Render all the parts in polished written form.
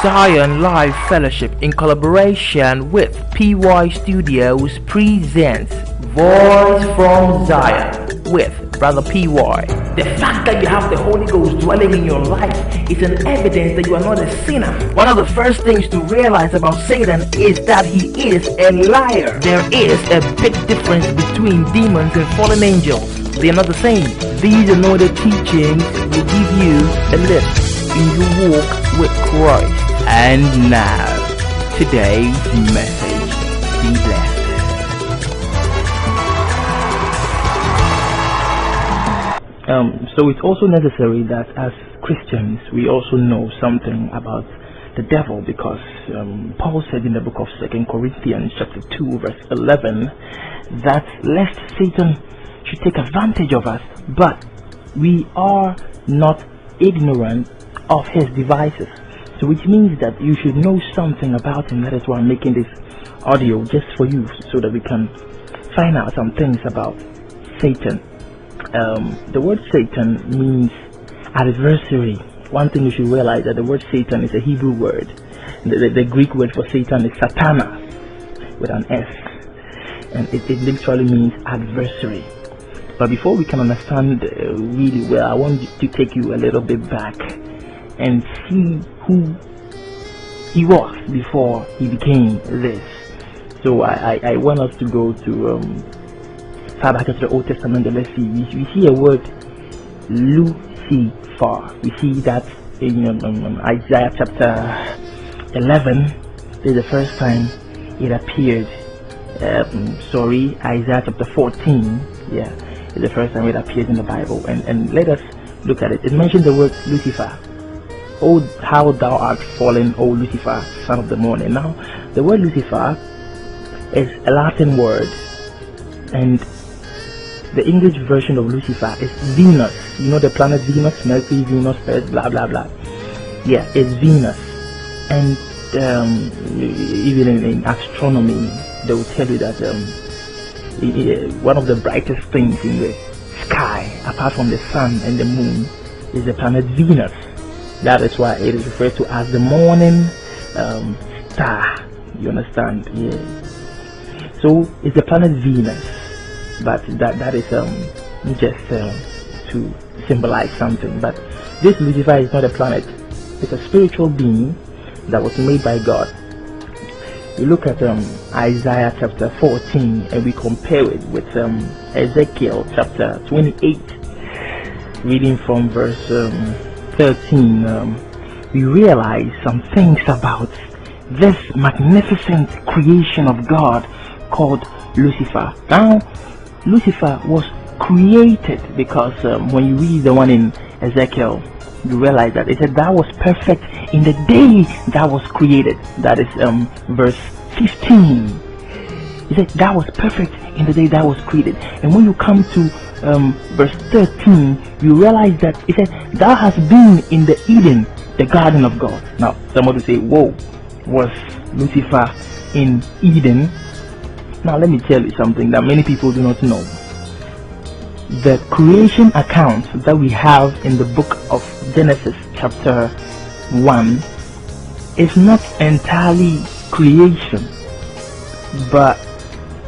Zion Live Fellowship in collaboration with PY Studios presents Voice from Zion with Brother PY. The fact that you have the Holy Ghost dwelling in your life is an evidence that you are not a sinner. One of the first things to realize about Satan is that he is a liar. There is a big difference between demons and fallen angels. They are not the same. These anointed teachings will give you a lift in your walk with Christ. And now, today's message. Be blessed. So it's also necessary that as Christians we also know something about the devil, because Paul said in the book of 2 Corinthians chapter 2 verse 11 that lest Satan should take advantage of us, but we are not ignorant of his devices. So which means that you should know something about him. That is why I'm making this audio just for you, so that we can find out some things about Satan. The word Satan means adversary. One thing you should realize that the word Satan is a Hebrew word. The Greek word for Satan is Satanas with an S, and it literally means adversary. But before we can understand really well, I want to take you a little bit back and see who he was before he became this. So I want us to go to far back into the Old Testament, and let's see. We see a word Lucifer. We see that in Isaiah chapter 11. This is the first time it appeared. Isaiah chapter 14. Yeah, it's the first time it appears in the Bible. And let us look at it. It mentions the word Lucifer. Oh, how thou art fallen, O Lucifer, son of the morning. Now, the word Lucifer is a Latin word, and the English version of Lucifer is Venus. You know the planet Venus, Mercury, Venus, Earth, blah blah blah. Yeah, it's Venus. And even in astronomy, they will tell you that one of the brightest things in the sky, apart from the sun and the moon, is the planet Venus. That is why it is referred to as the morning star. You understand? Yeah. So it's the planet Venus, but that is just to symbolize something. But this Lucifer is not a planet; it's a spiritual being that was made by God. We look at Isaiah chapter 14 and we compare it with Ezekiel chapter 28, reading from verse 13. We realize some things about this magnificent creation of God called Lucifer. Now, Lucifer was created because when you read the one in Ezekiel, you realize that it said that was perfect in the day that was created. That is verse 15. It said that was perfect in the day that was created. And when you come to verse 13, you realize that it said thou hast been in the Eden, the garden of God. Now somebody say, whoa, was Lucifer in Eden? Now let me tell you something that many people do not know. The creation account that we have in the book of Genesis chapter 1 is not entirely creation, but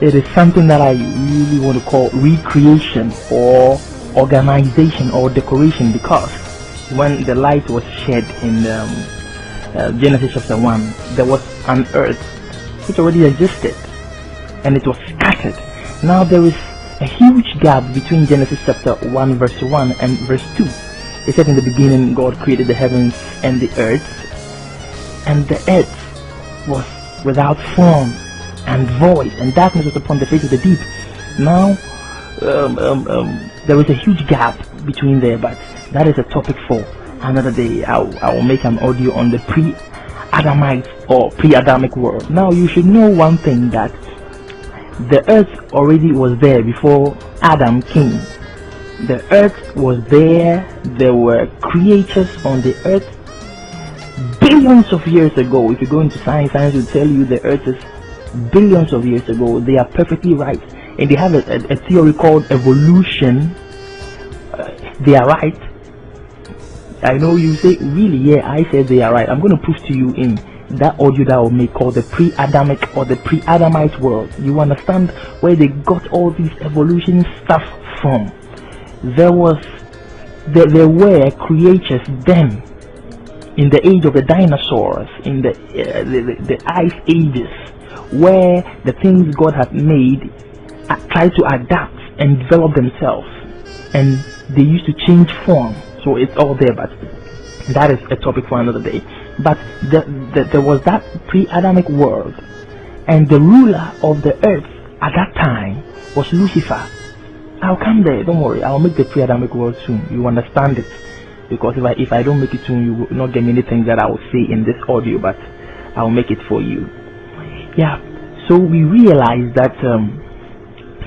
it is something that I really want to call recreation or organization or decoration, because when the light was shed in Genesis chapter 1, there was an earth which already existed and it was scattered. Now there is a huge gap between Genesis chapter 1 verse 1 and verse 2. It said in the beginning God created the heavens and the earth, and the earth was without form and void, and darkness was upon the face of the deep. Now there is a huge gap between there, but that is a topic for another day. I will make an audio on the pre-Adamite or pre-Adamic world. Now you should know one thing, that the earth already was there before Adam came. The earth was there. There were creatures on the earth billions of years ago. If you go into science will tell you the earth is billions of years ago. They are perfectly right, and they have a theory called evolution. They are right. I know you say, really? Yeah, I said they are right. I'm going to prove to you in that audio that will make called the pre-Adamic or the pre-Adamite world. You understand where they got all these evolution stuff from? There were creatures then in the age of the dinosaurs, in the ice ages, where the things God had made try to adapt and develop themselves, and they used to change form. So it's all there, but that is a topic for another day. But there was that pre-Adamic world, and the ruler of the earth at that time was Lucifer. I'll come there, don't worry. I'll make the pre-Adamic world soon. You understand it? Because if I don't make it soon, you will not get many things that I will say in this audio, but I'll make it for you. Yeah, so we realized that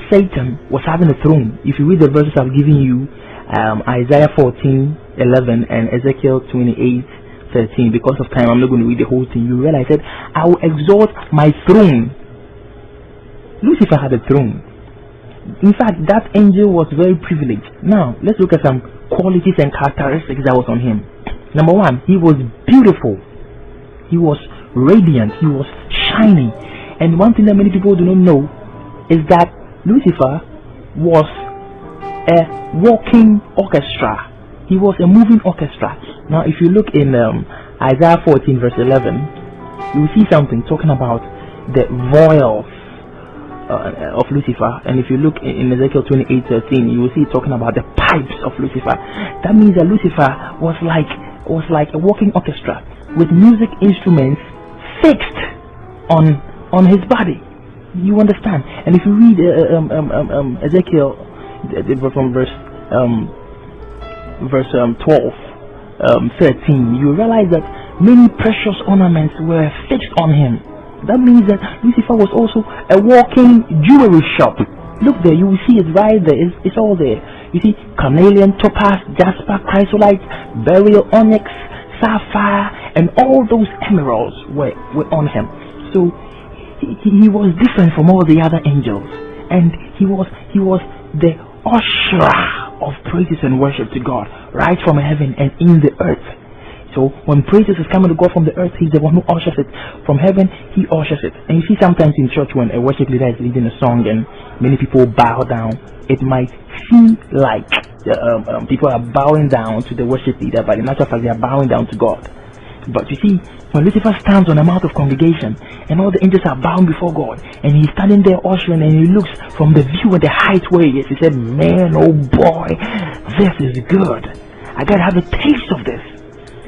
Satan was having a throne. If you read the verses I've given you, Isaiah 14:11 and Ezekiel 28:13, because of time I'm not going to read the whole thing. You realize that I will exalt my throne. Lucifer had a throne. In fact, that angel was very privileged. Now let's look at some qualities and characteristics that was on him. Number one, he was beautiful, he was radiant, he was shining. And one thing that many people do not know is that Lucifer was a walking orchestra. He was a moving orchestra. Now if you look in Isaiah 14 verse 11, you will see something talking about the voice of Lucifer. And if you look in Ezekiel 28:13, you will see it talking about the pipes of Lucifer. That means that Lucifer was like a walking orchestra with music instruments fixed on his body. You understand? And if you read Ezekiel from verse 13, you realize that many precious ornaments were fixed on him. That means that Lucifer was also a walking jewelry shop. Look there, you will see it right there. It's all there. You see carnelian, topaz, jasper, chrysolite, beryl, onyx, sapphire, and all those emeralds were on him. So he was different from all the other angels, and he was the usherer of praises and worship to God, right from heaven and in the earth. So when praises is coming to God from the earth, he's the one who ushers it. From heaven, he ushers it. And you see sometimes in church when a worship leader is leading a song and many people bow down, it might seem like people are bowing down to the worship leader, but in actual fact they are bowing down to God. But you see, when Lucifer stands on the mount of congregation and all the angels are bowing before God, and he's standing there ushering, and he looks from the view and the height where he is, he said, man, oh boy, this is good. I gotta have a taste of this.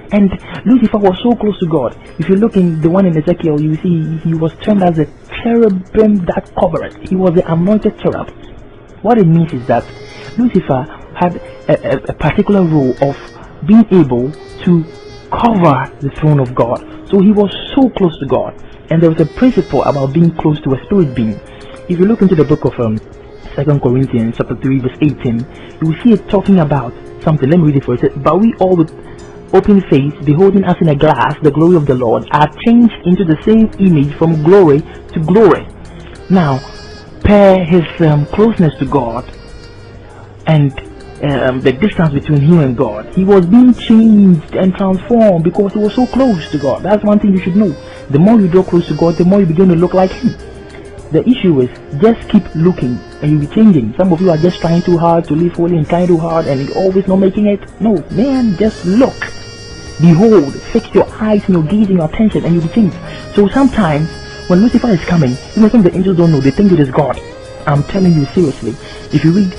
And Lucifer was so close to God. If you look in the one in Ezekiel, you see he was termed as a cherubim that covered. He was the anointed cherub. What it means is that Lucifer had a particular role of being able to cover the throne of God. So he was so close to God. And there was a principle about being close to a spirit being. If you look into the book of 2 Corinthians chapter 3 verse 18, you will see it talking about something. Let me read it for you. It says, but we all with open face, beholding as in a glass the glory of the Lord, are changed into the same image from glory to glory. Now, per his closeness to God and the distance between him and God, he was being changed and transformed because he was so close to God. That's one thing you should know. The more you draw close to God, the more you begin to look like him. The issue is just keep looking and you'll be changing. Some of you are just trying too hard to live holy and trying too hard and you're always not making it. No, man, just look. Behold, fix your eyes and your gaze and your attention and you'll be changed. So sometimes when Lucifer is coming, even some of the angels don't know, they think it is God. I'm telling you seriously. If you read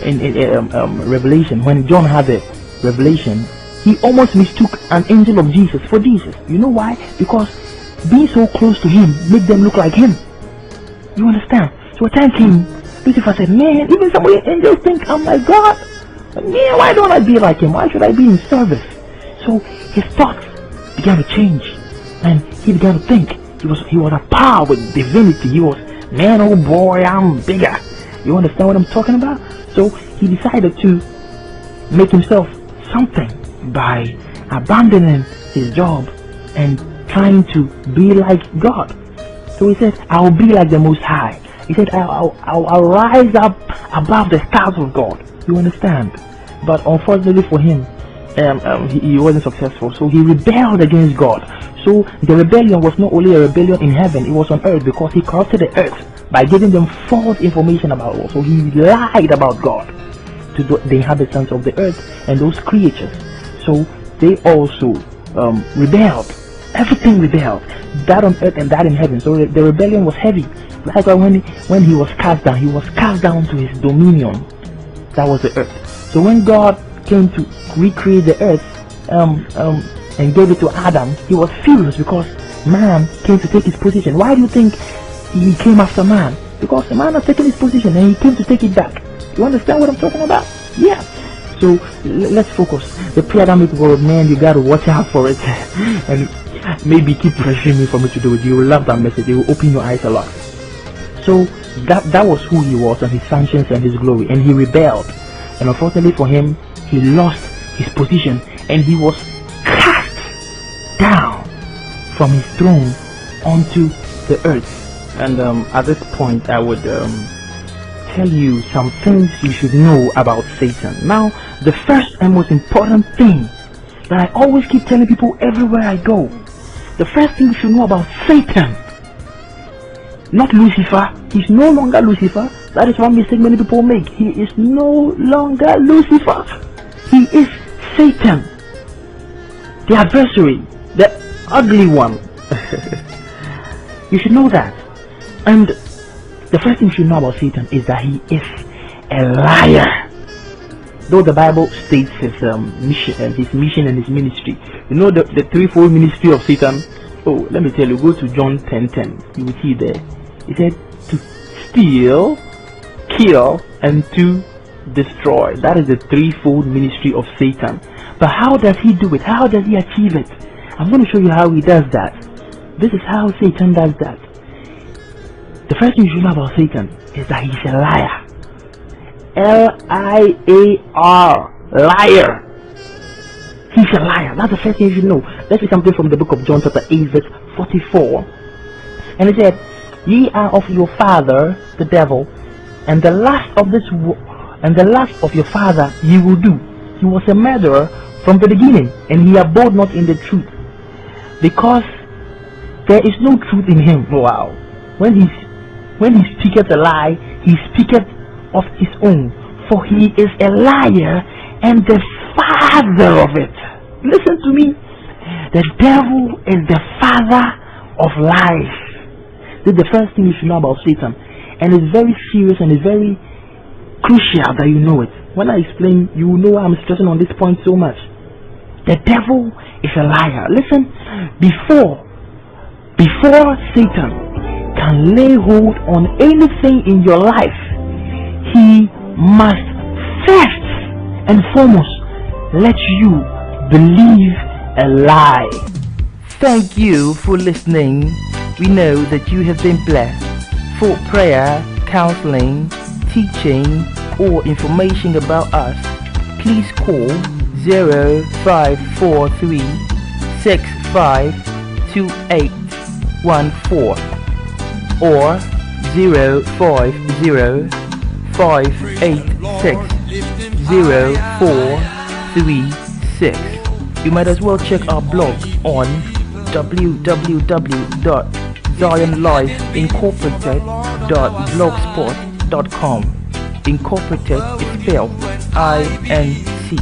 in Revelation, when John had the revelation, he almost mistook an angel of Jesus for Jesus. You know why? Because being so close to him made them look like him. You understand? So a time came, Lucifer said, man, even some of the angels think I'm like God. Man, why don't I be like him? Why should I be in service? So his thoughts began to change, and he began to think. He was a power with divinity. He was, man, oh boy, I'm bigger. You understand what I'm talking about? So he decided to make himself something by abandoning his job and trying to be like God. So he said, I will be like the Most High. He said, I'll rise up above the stars of God. You understand? But unfortunately for him, he wasn't successful, so he rebelled against God. So the rebellion was not only a rebellion in heaven, it was on earth, because he corrupted the earth by giving them false information about God. So he lied about God to the inhabitants of the earth and those creatures. So they also rebelled. Everything rebelled, that on earth and that in heaven. So the rebellion was heavy. Like when he was cast down to his dominion. That was the earth. So when God came to recreate the earth and gave it to Adam, he was furious because man came to take his position. Why do you think he came after man? Because the man has taken his position and he came to take it back. You understand what I'm talking about? Yeah. So let's focus. The pre-Adamic world, man, you gotta watch out for it. And maybe keep pressuring me for me to do it. You will love that message. It will open your eyes a lot. So that was who he was, and his functions and his glory. And he rebelled. And unfortunately for him, he lost his position and he was cast down from his throne onto the earth. And at this point, I would tell you some things you should know about Satan. Now, the first and most important thing that I always keep telling people everywhere I go, the first thing you should know about Satan, not Lucifer. He's no longer Lucifer. That is one mistake many people make. He is no longer Lucifer. He is Satan, the adversary, the ugly one. You should know that. And the first thing you should know about Satan is that he is a liar. Though the Bible states his mission and his ministry. You know the threefold ministry of Satan? Oh, let me tell you, go to John 10:10. You will see there. He said to steal, kill, and to destroy. That is the threefold ministry of Satan. But how does he do it? How does he achieve it? I'm going to show you how he does that. This is how Satan does that. The first thing you should know about Satan is that he's a liar. L-I-A-R, liar. He's a liar. That's the first thing you should know. Let's see something from the book of John chapter 8 verse 44. And it said, ye are of your father the devil, and the lust of your father ye will do. He was a murderer from the beginning, and he abode not in the truth, because there is no truth in him. Wow. When he speaketh a lie, he speaketh of his own, for he is a liar and the father of it. Listen to me. The devil is the father of lies. This is the first thing you should know about Satan, and it's very serious and it's very crucial that you know it. When I explain, you will know why I'm stressing on this point so much. The devil is a liar. Listen, before Satan can lay hold on anything in your life, he must first and foremost let you believe a lie. Thank you for listening. We know that you have been blessed. For prayer, counseling, teaching, or information about us, please call 0543 652814 or 050 586 0436. You might as well check our blog on www.zionlifeincorporated.blogspot.com. Incorporated is spelled INC.